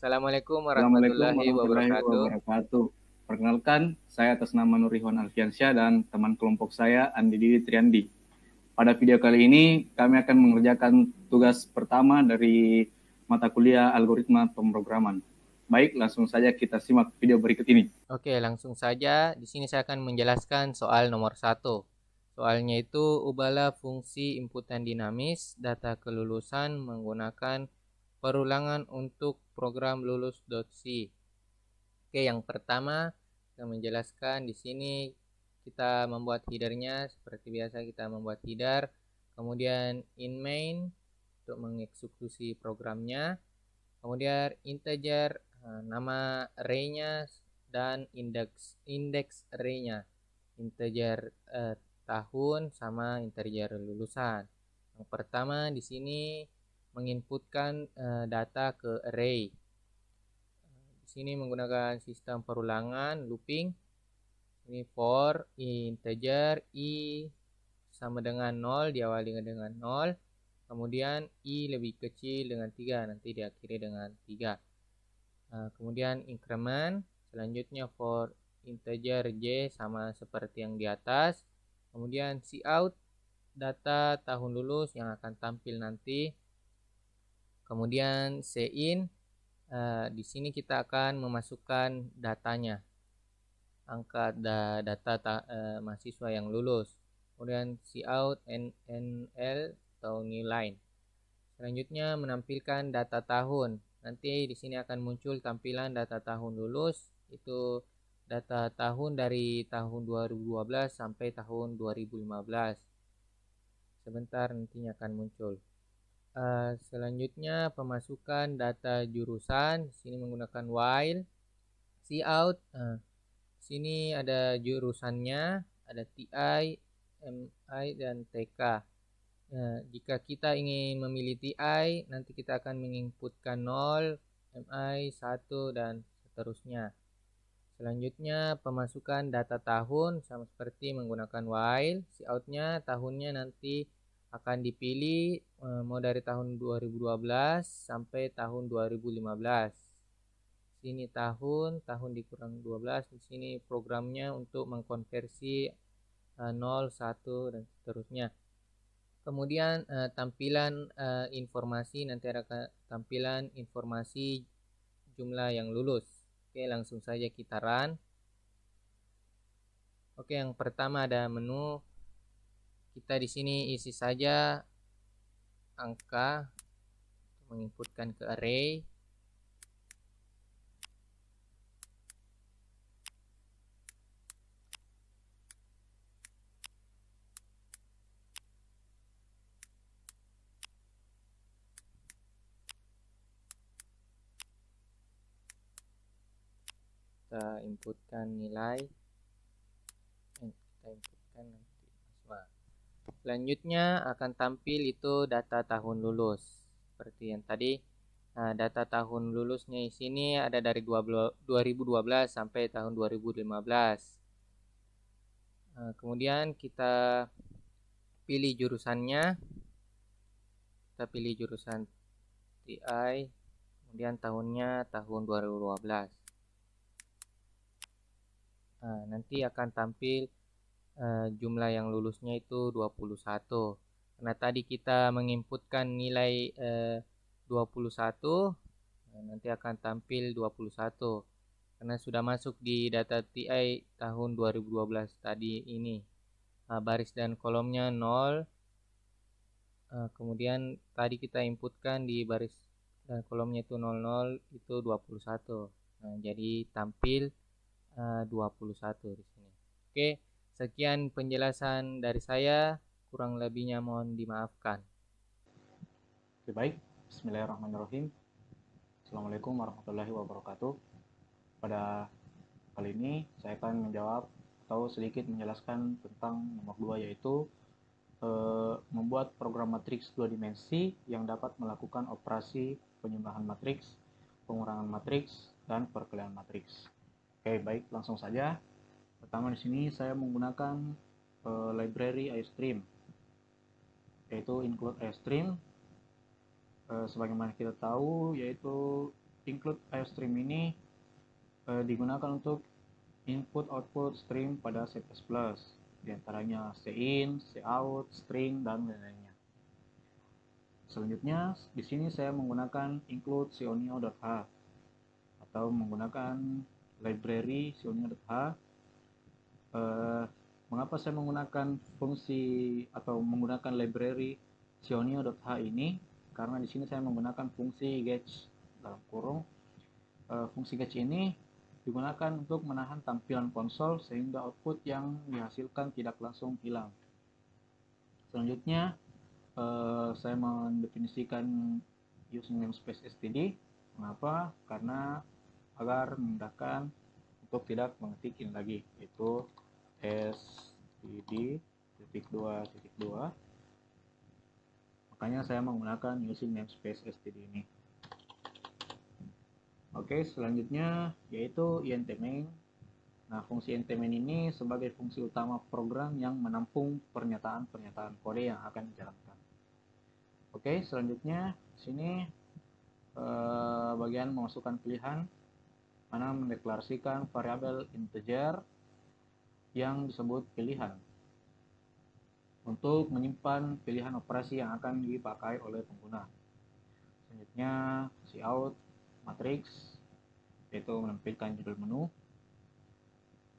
Assalamualaikum Assalamualaikum warahmatullahi warahmatullahi wabarakatuh. wabarakatuh. Perkenalkan, saya atas nama Nurihwan Alfiansyah dan teman kelompok saya Andi Didi Triandi. Pada video kali ini, kami akan mengerjakan tugas pertama dari mata kuliah algoritma pemrograman. Baik, langsung saja kita simak video berikut ini. Oke, langsung saja. Di sini saya akan menjelaskan soal nomor 1. Soalnya itu, ubahlah fungsi inputan dinamis data kelulusan menggunakan perulangan untuk program lulus.c. Oke, yang pertama, saya menjelaskan di sini kita membuat headernya. Seperti biasa kita membuat header. Kemudian in main untuk mengeksekusi programnya. Kemudian integer, nama array-nya dan indeks array-nya. Integer tahun sama integer lulusan. Yang pertama di sini menginputkan data ke array. Di sini menggunakan sistem perulangan looping. Ini for integer i sama dengan 0, diawali dengan 0. Kemudian i lebih kecil dengan 3, nanti diakhiri dengan 3. Kemudian increment, selanjutnya for integer j sama seperti yang di atas. Kemudian cout, data tahun lulus yang akan tampil nanti. Kemudian cin, di sini kita akan memasukkan datanya, angka data mahasiswa yang lulus. Kemudian cout nl atau new line. Selanjutnya menampilkan data tahun. Nanti di sini akan muncul tampilan data tahun lulus. Itu data tahun dari tahun 2012 sampai tahun 2015. Sebentar nantinya akan muncul. Selanjutnya pemasukan data jurusan. Di sini menggunakan while. Cout. Sini ada jurusannya. Ada TI, MI, dan TK. Jika kita ingin memilih TI, nanti kita akan menginputkan 0, MI, 1, dan seterusnya. Selanjutnya pemasukan data tahun sama seperti menggunakan while. Coutnya tahunnya nanti akan dipilih mau dari tahun 2012 sampai tahun 2015. Sini tahun dikurang 12. Di sini programnya untuk mengkonversi 0, 1, dan seterusnya. Kemudian tampilan informasi, nanti ada tampilan informasi jumlah yang lulus. Oke, langsung saja kita run. Oke, yang pertama ada menu. Kita di sini isi saja angka, menginputkan ke array. Kita inputkan nilai, kita inputkan nanti mahasiswa. Selanjutnya akan tampil itu data tahun lulus seperti yang tadi. Nah, data tahun lulusnya di sini ada dari 2012 sampai tahun 2015. Kemudian kita pilih jurusannya. Kita pilih jurusan TI, kemudian tahunnya tahun 2012. Nanti akan tampil jumlah yang lulusnya itu 21. Karena tadi kita menginputkan nilai 21, nanti akan tampil 21. Karena sudah masuk di data TI tahun 2012 tadi ini. Baris dan kolomnya 0. Kemudian tadi kita inputkan di baris dan kolomnya itu 00, itu 21. Nah, jadi tampil 21 di sini. Oke, sekian penjelasan dari saya, kurang lebihnya mohon dimaafkan. Oke, baik. Bismillahirrahmanirrahim. Assalamualaikum warahmatullahi wabarakatuh. Pada kali ini saya akan menjawab atau sedikit menjelaskan tentang nomor 2, yaitu membuat program matriks 2 dimensi yang dapat melakukan operasi penjumlahan matriks, pengurangan matriks, dan perkalian matriks. Oke, baik, langsung saja. Pertama di sini saya menggunakan library iStream, yaitu include iStream. Sebagaimana kita tahu, yaitu include IOStream ini digunakan untuk input output stream pada C++, diantaranya cin, cout, string, dan lain-lainnya. Selanjutnya, di sini saya menggunakan include sionio.h atau menggunakan library sionio.h. Mengapa saya menggunakan fungsi atau menggunakan library sionio.h ini? Karena di sini saya menggunakan fungsi getch dalam kurung. Fungsi getch ini digunakan untuk menahan tampilan konsol sehingga output yang dihasilkan tidak langsung hilang. Selanjutnya, saya mendefinisikan using namespace std. Mengapa? Karena agar memudahkan untuk tidak mengetik ini lagi, yaitu std.2.2. Makanya saya menggunakan using namespace std ini. Oke, selanjutnya yaitu intmain. Nah, fungsi intmain ini sebagai fungsi utama program yang menampung pernyataan-pernyataan kode yang akan dijalankan. Oke, selanjutnya sini bagian memasukkan pilihan, mana mendeklarasikan variabel integer yang disebut pilihan untuk menyimpan pilihan operasi yang akan dipakai oleh pengguna. Selanjutnya cout matrix, yaitu menampilkan judul menu,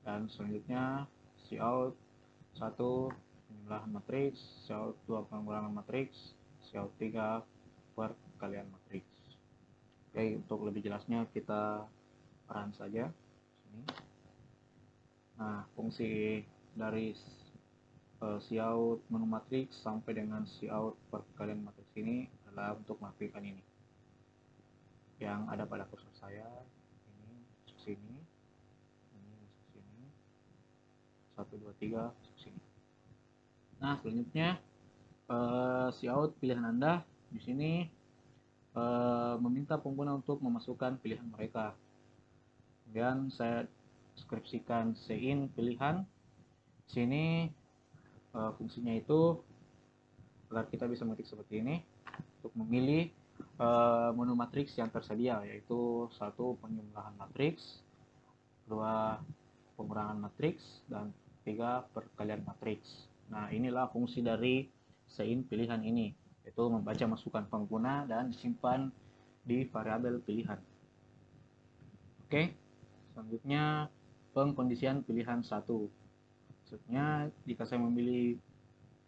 dan selanjutnya cout 1 penjumlahan matriks, cout 2 pengurangan matriks, cout 3 perkalian matriks. Oke, untuk lebih jelasnya kita run saja sini. Nah, fungsi dari cout menu matriks sampai dengan cout perkalian matriks ini adalah untuk melakukan ini yang ada pada kursor saya. Ini masuk sini, ini masuk sini, 1, 2, 3 masuk sini. Nah, selanjutnya cout pilihan Anda di sini meminta pengguna untuk memasukkan pilihan mereka. Kemudian saya deskripsikan cin pilihan. Sini fungsinya itu agar kita bisa mengetik seperti ini untuk memilih menu matriks yang tersedia, yaitu 1 penjumlahan matriks, 2 pengurangan matriks, dan 3 perkalian matriks. Nah, inilah fungsi dari cin pilihan ini, yaitu membaca masukan pengguna dan disimpan di variabel pilihan. Oke, selanjutnya pengkondisian pilihan 1. Maksudnya jika saya memilih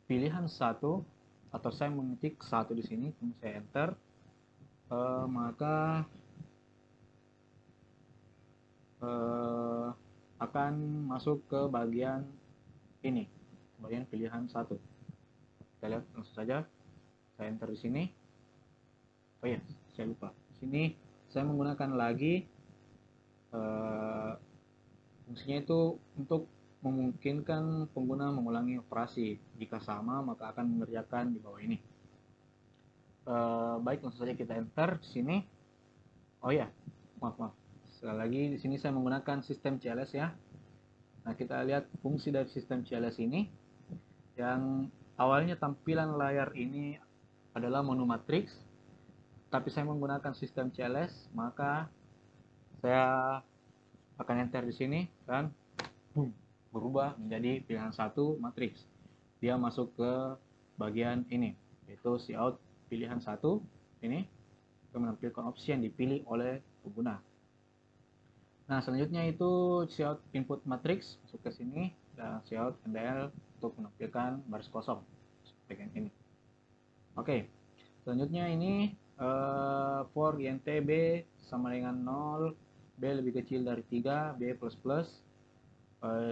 pilihan 1 atau saya mengetik 1 di sini, kemudian saya enter, maka akan masuk ke bagian ini, bagian pilihan 1. Kita lihat langsung saja, saya enter di sini. Oh ya, saya lupa. Di sini saya menggunakan lagi fungsinya itu untuk memungkinkan pengguna mengulangi operasi. Jika sama, maka akan mengerjakan di bawah ini. Baik, langsung saja kita enter di sini. Oh ya, maaf. Sekali lagi di sini saya menggunakan sistem CLS ya. Nah, kita lihat fungsi dari sistem CLS ini. Yang awalnya tampilan layar ini adalah menu matriks, tapi saya menggunakan sistem CLS, maka saya akan enter di sini dan berubah menjadi pilihan 1 matriks. Dia masuk ke bagian ini, yaitu cout pilihan 1 ini, untuk menampilkan opsi yang dipilih oleh pengguna. Nah, selanjutnya itu cout input matrix masuk ke sini, dan cout ndl untuk menampilkan baris kosong bagian ini. Oke, selanjutnya ini for int b sama dengan 0, b lebih kecil dari 3, b plus plus.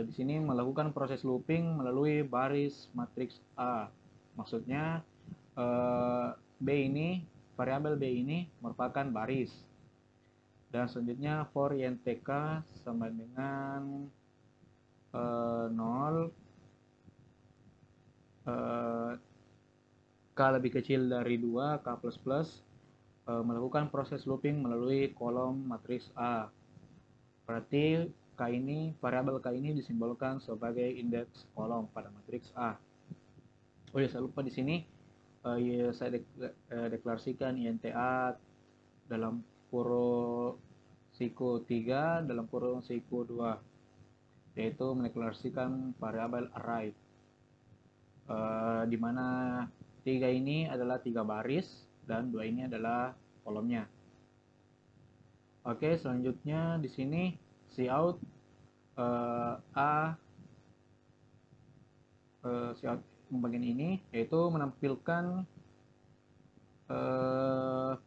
Di sini melakukan proses looping melalui baris matriks A. Maksudnya b ini, variabel b ini merupakan baris. Dan selanjutnya for intk sama dengan 0, k lebih kecil dari 2, k plus plus, melakukan proses looping melalui kolom matriks A. Berarti k ini, variabel k ini disimbolkan sebagai indeks kolom pada matriks A. Oh ya, saya lupa di sini saya deklarasikan inta dalam kurung siku 3 dalam kurung siku 2, yaitu mendeklarasikan variabel array, di mana 3 ini adalah 3 baris dan 2 ini adalah kolomnya. Oke, selanjutnya di sini cout cout bagian ini yaitu menampilkan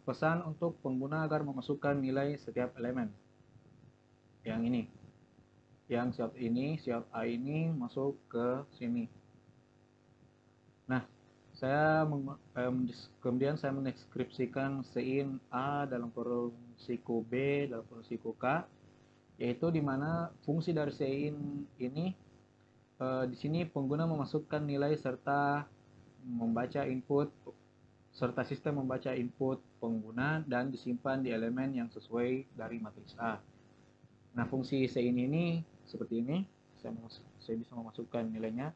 pesan untuk pengguna agar memasukkan nilai setiap elemen. Yang ini, yang cout A ini masuk ke sini. Nah, kemudian saya mendeskripsikan sein A dalam kurung siku B dalam kurung siku K, yaitu di mana fungsi dari sein ini di sini pengguna memasukkan nilai serta membaca input serta sistem membaca input pengguna dan disimpan di elemen yang sesuai dari matriks A. Nah, fungsi sein ini seperti ini. Saya bisa memasukkan nilainya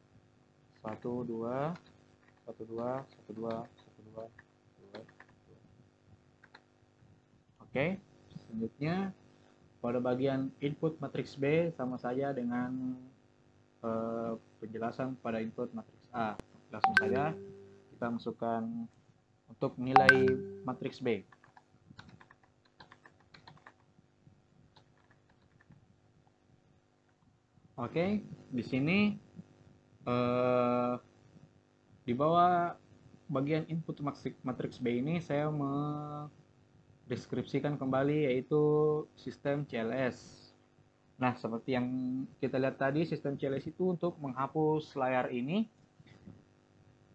1 2 1 2 1 2 1 2 2. Oke, selanjutnya pada bagian input matriks B sama saja dengan penjelasan pada input matriks A. Langsung saja kita masukkan untuk nilai matriks B. Oke, di sini di bawah bagian input matriks B ini saya mendeskripsikan kembali yaitu sistem CLS. Nah, seperti yang kita lihat tadi, sistem CLS itu untuk menghapus layar ini.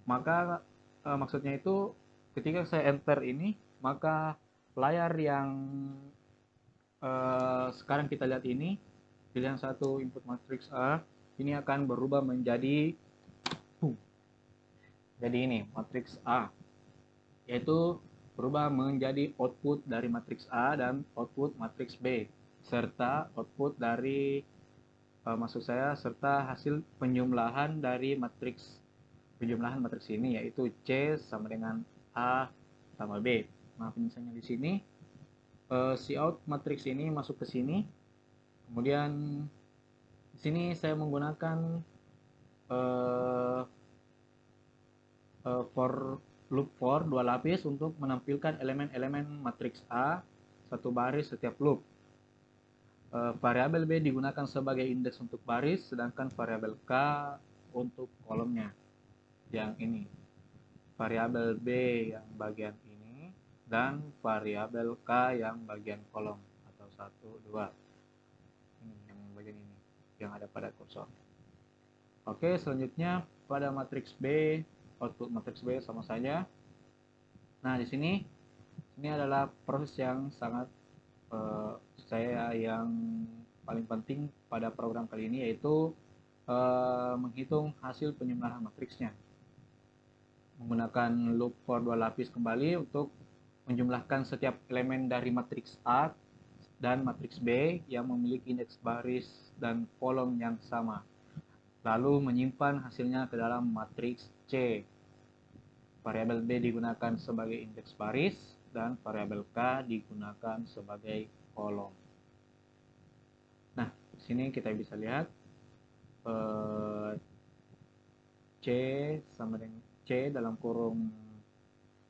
Maka maksudnya itu ketika saya enter ini, maka layar yang sekarang kita lihat ini, pilihan 1 input matriks A, ini akan berubah menjadi ini matriks A, yaitu berubah menjadi output dari matriks A dan output matriks B, serta output dari serta hasil penjumlahan dari matriks ini, yaitu C sama dengan A tambah B. Nah, misalnya di sini cout matriks ini masuk ke sini, kemudian di sini saya menggunakan loop for 2 lapis untuk menampilkan elemen-elemen matriks A satu baris setiap loop. Variabel B digunakan sebagai indeks untuk baris, sedangkan variabel K untuk kolomnya. Yang ini, variabel B yang bagian ini dan variabel K yang bagian kolom atau 1 2. Ini yang bagian ini yang ada pada kursor. Oke, selanjutnya pada matriks B, output matriks B sama saja. Nah, di sini adalah proses yang sangat saya yang paling penting pada program kali ini, yaitu menghitung hasil penjumlahan matriksnya menggunakan loop for 2 lapis kembali untuk menjumlahkan setiap elemen dari matriks A dan matriks B yang memiliki indeks baris dan kolom yang sama, lalu menyimpan hasilnya ke dalam matriks C. Variabel B digunakan sebagai indeks baris dan variabel K digunakan sebagai kolom. Nah, di sini kita bisa lihat C sama dengan C dalam kurung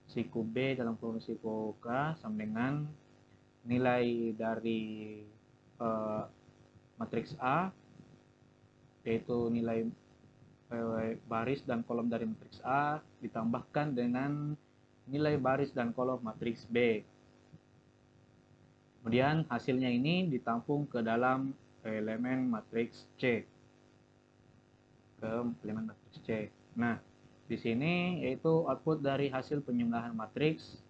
siku B dalam kurung siku K sama dengan nilai dari matriks A, yaitu nilai baris dan kolom dari matriks A ditambahkan dengan nilai baris dan kolom matriks B. Kemudian hasilnya ini ditampung ke dalam elemen matriks C. Nah, di sini yaitu output dari hasil penjumlahan matriks.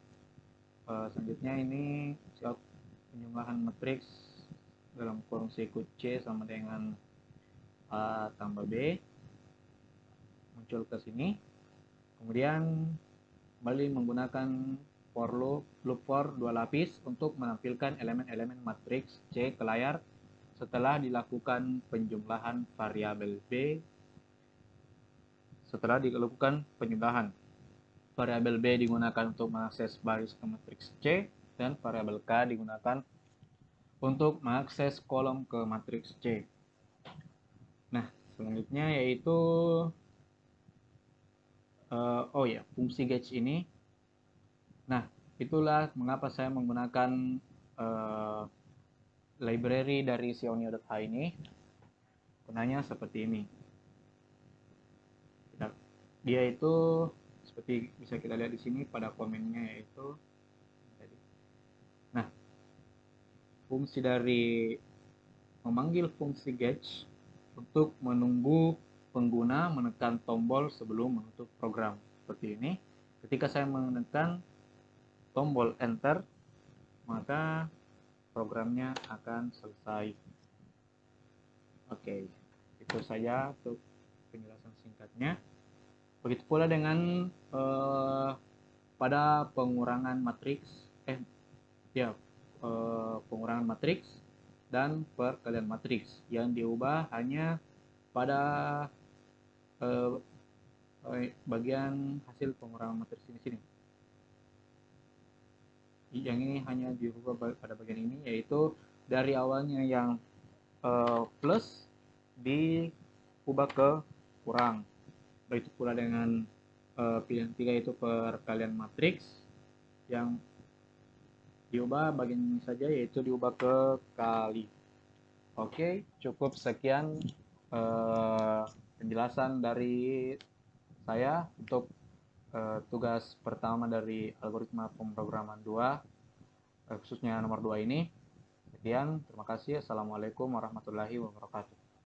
Selanjutnya ini penjumlahan matriks dalam kurung siku C sama dengan A tambah B muncul ke sini. Kemudian kembali menggunakan for loop for 2 lapis untuk menampilkan elemen-elemen matriks C ke layar setelah dilakukan penjumlahan variabel B. Setelah dilakukan penjumlahan, variabel B digunakan untuk mengakses baris ke matriks C, dan variabel K digunakan untuk mengakses kolom ke matriks C. Nah, selanjutnya yaitu fungsi gauge ini. Nah, itulah mengapa saya menggunakan library dari sionio.h ini. Gunanya seperti ini. Dia itu seperti bisa kita lihat di sini pada komennya yaitu. Nah, fungsi dari memanggil fungsi gauge untuk menunggu pengguna menekan tombol sebelum menutup program. Seperti ini. Ketika saya menekan tombol enter, maka programnya akan selesai. Oke, itu saja untuk penjelasan singkatnya. Begitu pula dengan pada pengurangan matriks, pengurangan matriks dan perkalian matriks yang diubah hanya pada bagian hasil pengurangan matriks ini sini. Yang ini hanya diubah pada bagian ini, yaitu dari awalnya yang plus diubah ke kurang. Begitu pula dengan pilihan 3 itu perkalian matriks yang diubah bagian ini saja, yaitu diubah ke kali. Oke, cukup sekian penjelasan dari saya untuk tugas pertama dari algoritma pemrograman 2, khususnya nomor 2 ini. Sekian, terima kasih. Assalamualaikum warahmatullahi wabarakatuh.